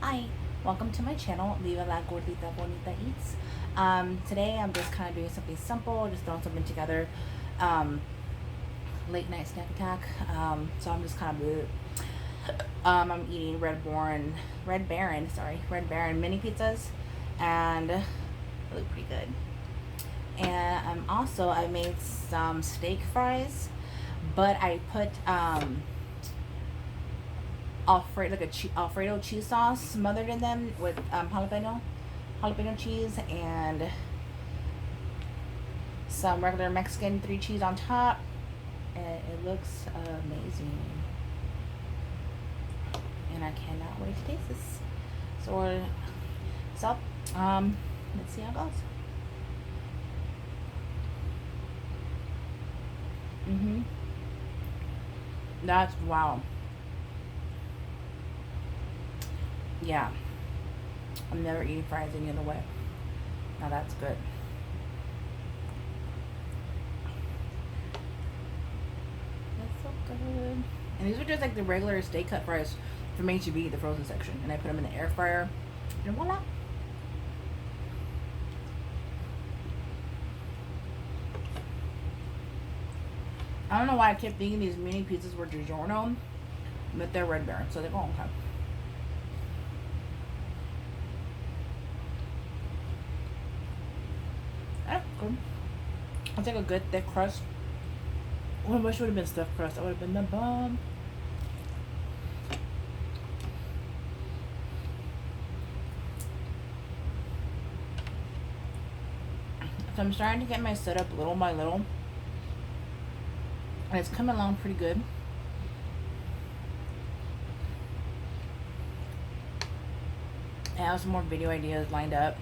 Hi, welcome to my channel, Viva la Gordita Bonita Eats. Today I'm just kind of doing something simple, just throwing something together. Um, Late night snack attack. So I'm just kind of, I'm eating Red Baron mini pizzas, and they look pretty good. And I made some steak fries, but I put Alfredo cheese sauce smothered in them with jalapeno cheese and some regular Mexican 3 cheese on top, and it looks amazing. And I cannot wait to taste this. So, so let's see how it goes. Mhm. That's wow. Yeah. I'm never eating fries any other way. Now that's good. That's so good. And these are just like the regular steak cut fries from HEB, the frozen section. And I put them in the air fryer. And voila. I don't know why I kept thinking these mini pizzas were DiGiorno, but they're Red Baron, so they're going okay. Yeah, good. I'll take a good thick crust. Oh, I wish it would have been stuffed crust. That would have been the bomb. So I'm starting to get my setup little by little, and it's coming along pretty good. I have some more video ideas lined up.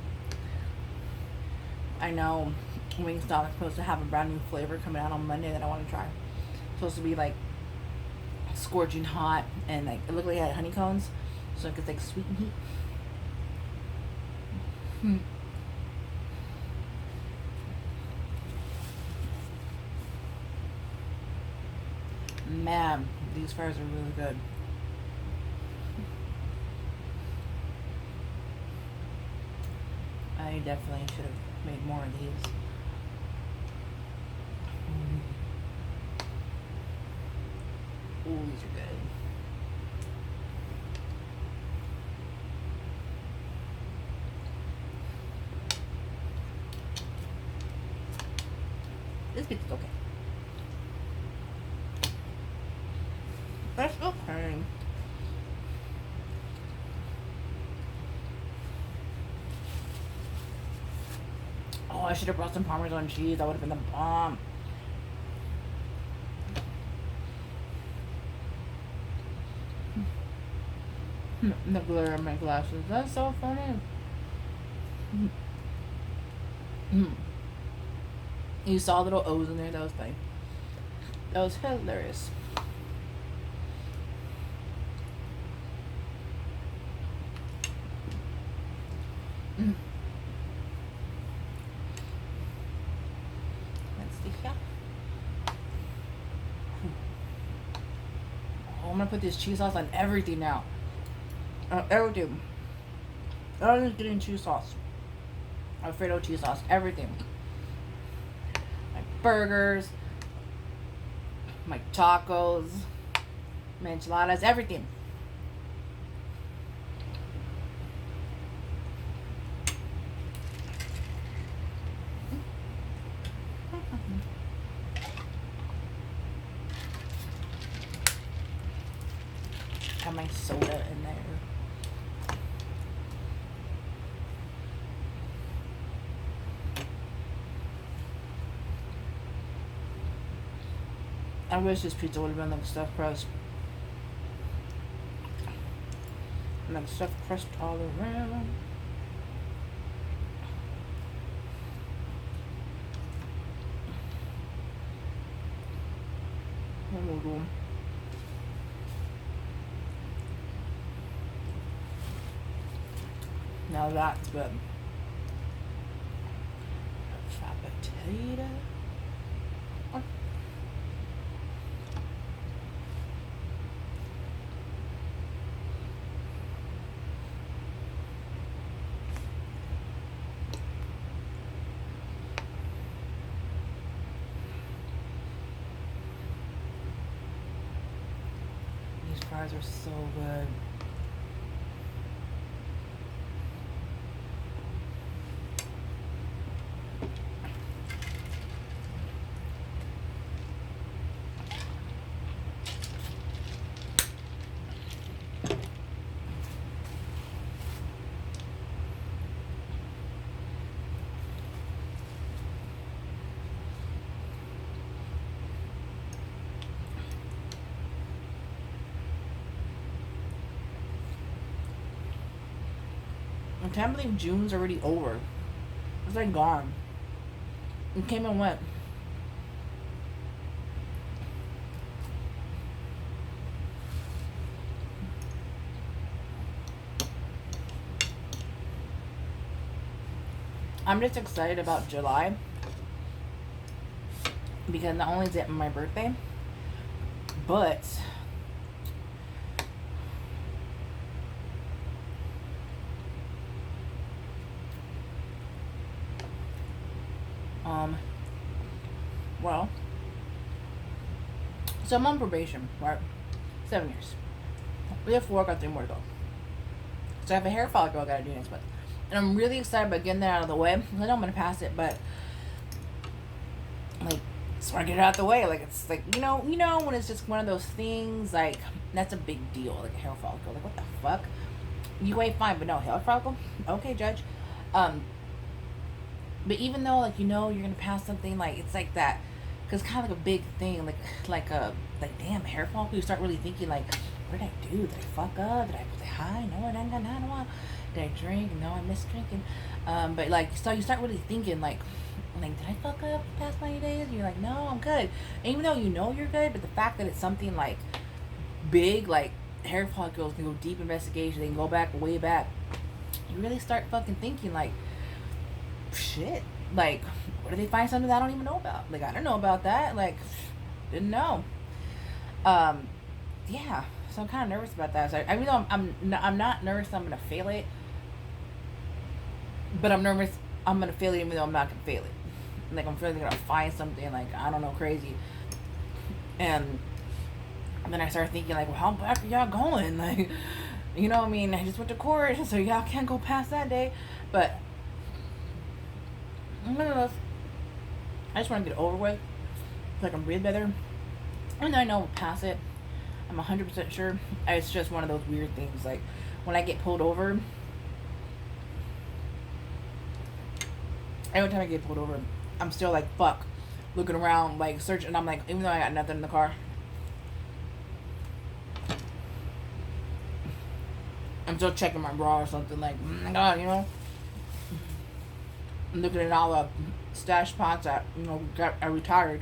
I know Wingstop is supposed to have a brand new flavor coming out on Monday that I want to try. It's supposed to be like scorching hot, and like it looked like it had honeycombs, so it's like sweet and heat. Hmm. Man, these fries are really good. I definitely should have made more of these. Ooh, these are good. This pizza's okay. That's okay. Oh, I should have brought some Parmesan cheese. That would have been the bomb. The glare in my glasses. That's so funny. You saw little O's in there. That was funny. That was hilarious. Let's see here. Oh, I'm gonna put this cheese sauce on everything now. Everything. I'm just getting cheese sauce. Alfredo cheese sauce. Everything. My burgers. My tacos. My enchiladas. Everything. Got my soda in there. I wish this pizza would have been like stuffed crust. Like stuffed crust all around. Now that's good. Fat potato. Oh. fries are so good. I can't believe June's already over. It's like gone. It came and went. I'm just excited about July because not only is it my birthday, but well, so I'm on probation, right? 7 years. We have 4, got 3 more to go. So I have a hair follicle I gotta do next month. And I'm really excited about getting that out of the way. I know I'm gonna pass it, but like, just want to get it out of the way. Like, it's like, you know, when it's just one of those things, like, that's a big deal. Like a hair follicle. Like, what the fuck? You weigh fine, but no, hair follicle? Okay, judge. But even though, like, you're gonna pass something, like, it's like that, because it's kind of like a big thing, like damn, hair follicle. You start really thinking, like, what did I do? Did I fuck up? Did I say hi? No, I didn't got none. Did I drink? No, I missed drinking. But like, so you start really thinking, like, did I fuck up past 90 days? And you're like, no, I'm good. And even though you're good, but the fact that it's something like big, like hair follicles, can go deep investigation, they can go back way back. You really start fucking thinking, like, shit, like, what did they find something that I don't even know about? Like, I don't know about that. Like, didn't know. Yeah. So I'm kind of nervous about that. So I mean, I'm not nervous I'm gonna fail it, but I'm nervous I'm gonna fail it even though I'm not gonna fail it. Like, I'm feeling gonna find something, like, I don't know, crazy. And then I started thinking, like, well, how back are y'all going? Like, I mean, I just went to court, so y'all can't go past that day. But I just want to get it over with so I can breathe better. And I know we'll pass it. I'm 100% sure. It's just one of those weird things. Like, when I get pulled over, every time I get pulled over, I'm still like, fuck, looking around, like, searching. And I'm like, even though I got nothing in the car, I'm still checking my bra or something. Like, oh my God, I'm looking at all the stash pots that, I retired,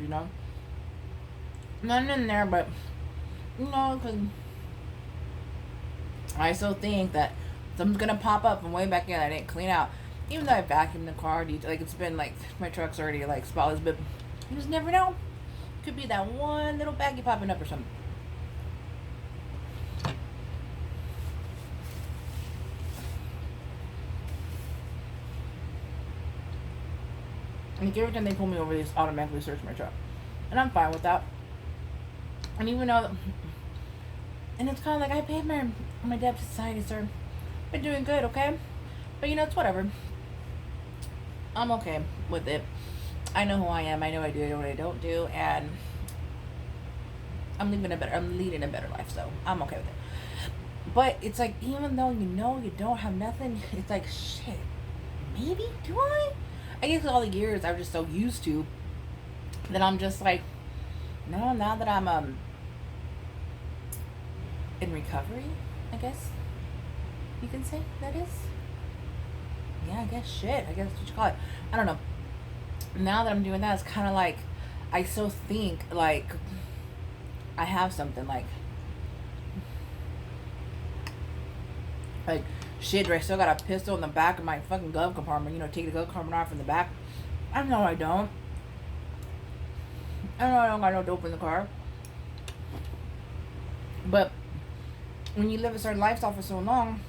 Nothing in there, but, because I still think that something's gonna pop up from way back in I didn't clean out. Even though I vacuumed the car, like, it's been, like, my truck's already, like, spotless, but you just never know. Could be that one little baggie popping up or something. Like, every time they pull me over, they just automatically search my truck. And I'm fine with that. And even though, and it's kind of like, I paid my debt to society, sir. Been doing good, okay? But, it's whatever. I'm okay with it. I know who I am. I know I do what I don't do. And I'm leading a better life, so I'm okay with it. But it's like, even though you don't have nothing, it's like, shit, maybe? Do I? I guess all the years I was just so used to that I'm just like, no, now that I'm in recovery, I guess you can say that is. Yeah, I guess shit. I guess that's what you call it. I don't know. Now that I'm doing that, it's kind of like, I still think, like, I have something, like, shit, I still got a pistol in the back of my fucking glove compartment. Take the glove compartment off from the back. I know I don't. I know I don't got no dope in the car. But when you live a certain lifestyle for so long,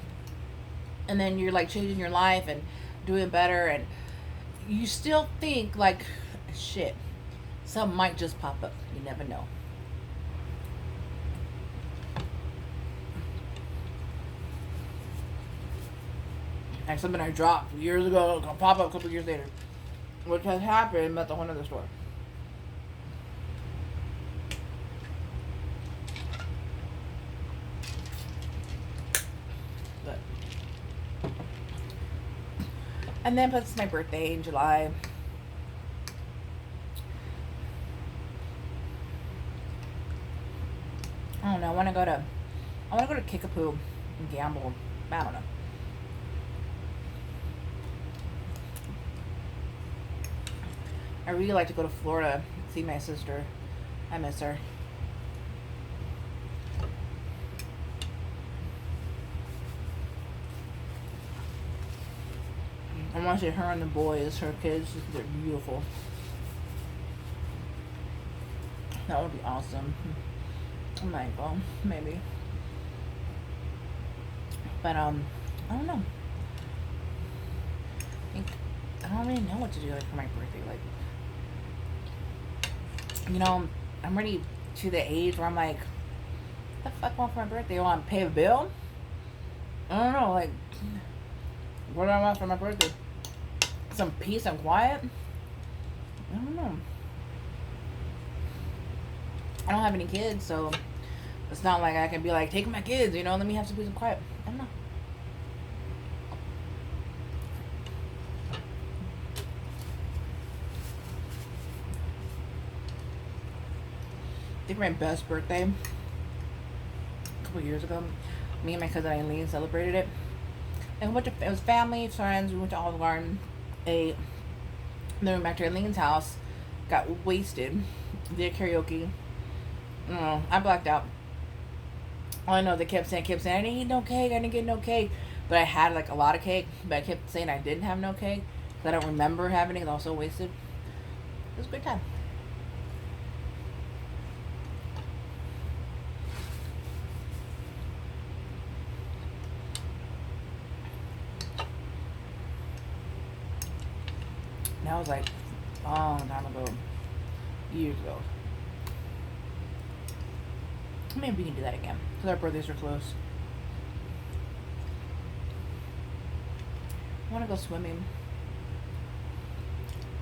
and then you're, like, changing your life and doing better, and you still think, like, shit, something might just pop up. You never know. Like something I dropped years ago, gonna pop up a couple years later. Which has happened at the whole other store. But. And then plus it's my birthday in July. I don't know, I wanna go to Kickapoo and gamble. I don't know. I really like to go to Florida and see my sister. I miss her. I want to see her and the boys, her kids. They're beautiful. That would be awesome. I might go, maybe. But I don't know. I don't really know what to do like for my birthday. Like, you know, I'm already to the age where I'm like, what the fuck want for my birthday? I want to pay a bill? I don't know, like, what do I want for my birthday? Some peace and quiet? I don't know. I don't have any kids, so it's not like I can be like, take my kids, you know, let me have some peace and quiet. I don't know. I think my best birthday a couple years ago, me and my cousin Eileen celebrated it. And it was family, friends. We went to Olive Garden, ate, then we went back to Eileen's house, got wasted, did karaoke. I blacked out. All I know, they kept saying, I didn't eat no cake, I didn't get no cake. But I had like a lot of cake, but I kept saying I didn't have no cake. Because I don't remember having it, I was so wasted. It was a good time. That was like a long time ago. Years ago. Maybe we can do that again. Because our birthdays are close. I want to go swimming.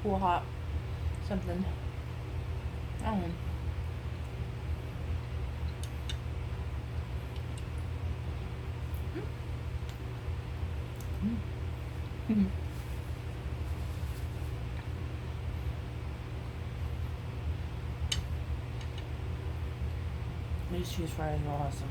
Pool hop. Something. I don't know. These cheese fries are awesome.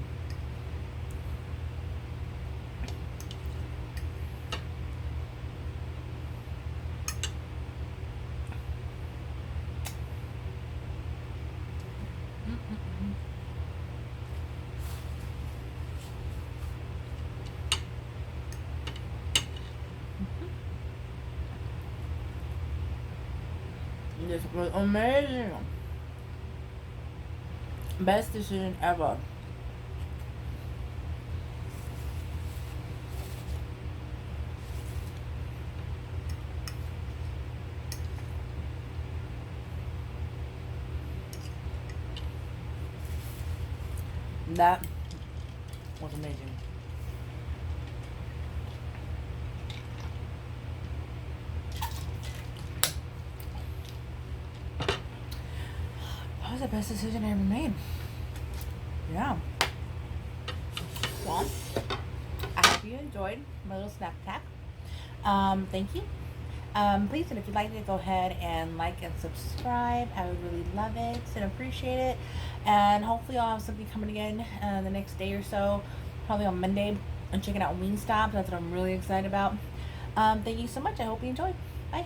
This was amazing. Best decision ever. That was amazing. That was the best decision I ever made. Yeah. Well, I hope you enjoyed my little snack attack. Thank you. Please, and if you'd like to go ahead and like and subscribe, I would really love it and appreciate it. And hopefully I'll have something coming again the next day or so, probably on Monday. I'm checking out Wingstop. That's what I'm really excited about. Thank you so much. I hope you enjoyed. Bye.